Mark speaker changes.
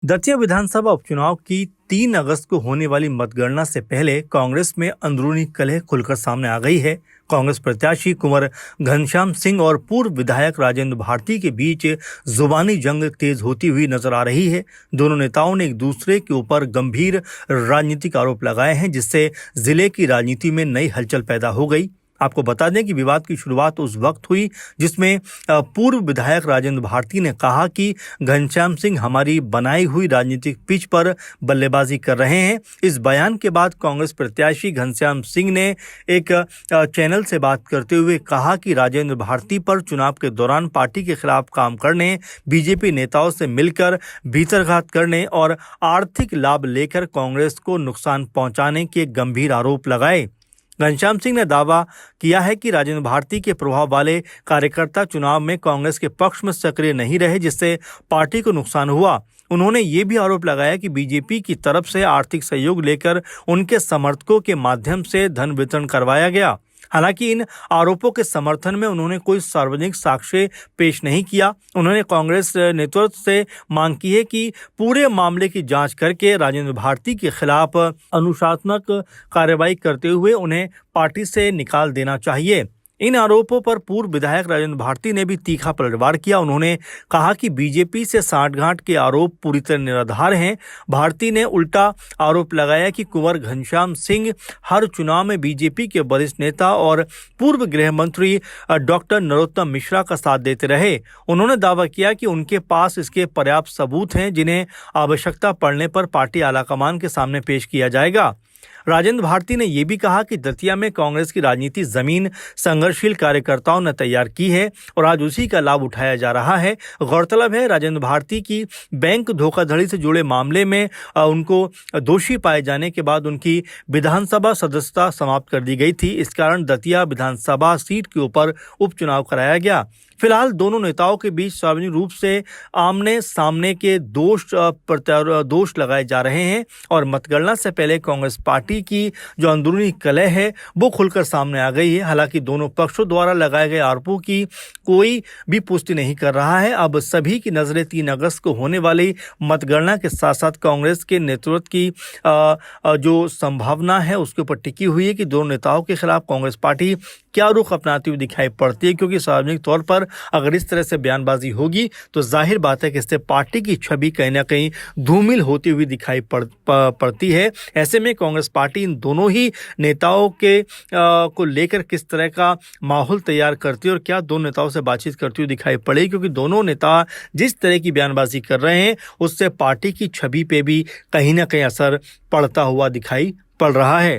Speaker 1: दतिया विधानसभा उपचुनाव की 3 अगस्त को होने वाली मतगणना से पहले कांग्रेस में अंदरूनी कलह खुलकर सामने आ गई है। कांग्रेस प्रत्याशी कुंवर घनश्याम सिंह और पूर्व विधायक राजेंद्र भारती के बीच जुबानी जंग तेज होती हुई नजर आ रही है। दोनों नेताओं ने एक दूसरे के ऊपर गंभीर राजनीतिक आरोप लगाए हैं, जिससे जिले की राजनीति में नई हलचल पैदा हो गई। आपको बता दें कि विवाद की शुरुआत उस वक्त हुई जिसमें पूर्व विधायक राजेंद्र भारती ने कहा कि घनश्याम सिंह हमारी बनाई हुई राजनीतिक पिच पर बल्लेबाजी कर रहे हैं। इस बयान के बाद कांग्रेस प्रत्याशी घनश्याम सिंह ने एक चैनल से बात करते हुए कहा कि राजेंद्र भारती पर चुनाव के दौरान पार्टी के खिलाफ काम करने, बीजेपी नेताओं से मिलकर भीतरघात करने और आर्थिक लाभ लेकर कांग्रेस को नुकसान पहुंचाने के गंभीर आरोप लगाए। घनश्याम सिंह ने दावा किया है कि राजेंद्र भारती के प्रभाव वाले कार्यकर्ता चुनाव में कांग्रेस के पक्ष में सक्रिय नहीं रहे, जिससे पार्टी को नुकसान हुआ। उन्होंने ये भी आरोप लगाया कि बीजेपी की तरफ से आर्थिक सहयोग लेकर उनके समर्थकों के माध्यम से धन वितरण करवाया गया। हालांकि इन आरोपों के समर्थन में उन्होंने कोई सार्वजनिक साक्ष्य पेश नहीं किया। उन्होंने कांग्रेस नेतृत्व से मांग की है कि पूरे मामले की जांच करके राजेंद्र भारती के खिलाफ अनुशासनात्मक कार्रवाई करते हुए उन्हें पार्टी से निकाल देना चाहिए। इन आरोपों पर पूर्व विधायक राजेंद्र भारती ने भी तीखा पलटवार किया। उन्होंने कहा कि बीजेपी से साठगांठ के आरोप पूरी तरह निराधार हैं। भारती ने उल्टा आरोप लगाया कि कुंवर घनश्याम सिंह हर चुनाव में बीजेपी के वरिष्ठ नेता और पूर्व गृह मंत्री डॉक्टर नरोत्तम मिश्रा का साथ देते रहे। उन्होंने दावा किया कि उनके पास इसके पर्याप्त सबूत हैं, जिन्हें आवश्यकता पड़ने पर पार्टी आलाकमान के सामने पेश किया जाएगा। राजेंद्र भारती ने यह भी कहा कि दतिया में कांग्रेस की राजनीति जमीन संघर्षशील कार्यकर्ताओं ने तैयार की है और आज उसी का लाभ उठाया जा रहा है। गौरतलब है, राजेंद्र भारती की बैंक धोखाधड़ी से जुड़े मामले में उनको दोषी पाए जाने के बाद उनकी विधानसभा सदस्यता समाप्त कर दी गई थी। इस कारण दतिया विधानसभा सीट के ऊपर उपचुनाव कराया गया। फिलहाल दोनों नेताओं के बीच सार्वजनिक रूप से आमने सामने के दोष लगाए जा रहे हैं और मतगणना से पहले कांग्रेस पार्टी की जो अंदरूनी कलह है वो खुलकर सामने आ गई है। हालांकि दोनों पक्षों द्वारा लगाए गए आरोपों की कोई भी पुष्टि नहीं कर रहा है। अब सभी की नजरें 3 अगस्त को होने वाली मतगणना के साथ साथ कांग्रेस के नेतृत्व की जो संभावना है उसके ऊपर टिकी हुई है कि दोनों नेताओं के खिलाफ कांग्रेस पार्टी क्या रुख अपनाती हुई दिखाई पड़ती है, क्योंकि सार्वजनिक तौर पर अगर इस तरह से बयानबाजी होगी तो जाहिर बात है कि इससे पार्टी की छवि कहीं ना कहीं धूमिल होती हुई दिखाई पड़ती है। ऐसे में कांग्रेस पार्टी इन दोनों ही नेताओं के को लेकर किस तरह का माहौल तैयार करती है और क्या दोनों नेताओं से बातचीत करती हुई दिखाई पड़ेगी, क्योंकि दोनों नेता जिस तरह की बयानबाजी कर रहे हैं उससे पार्टी की छवि पे भी कहीं ना कहीं असर पड़ता हुआ दिखाई पड़ रहा है।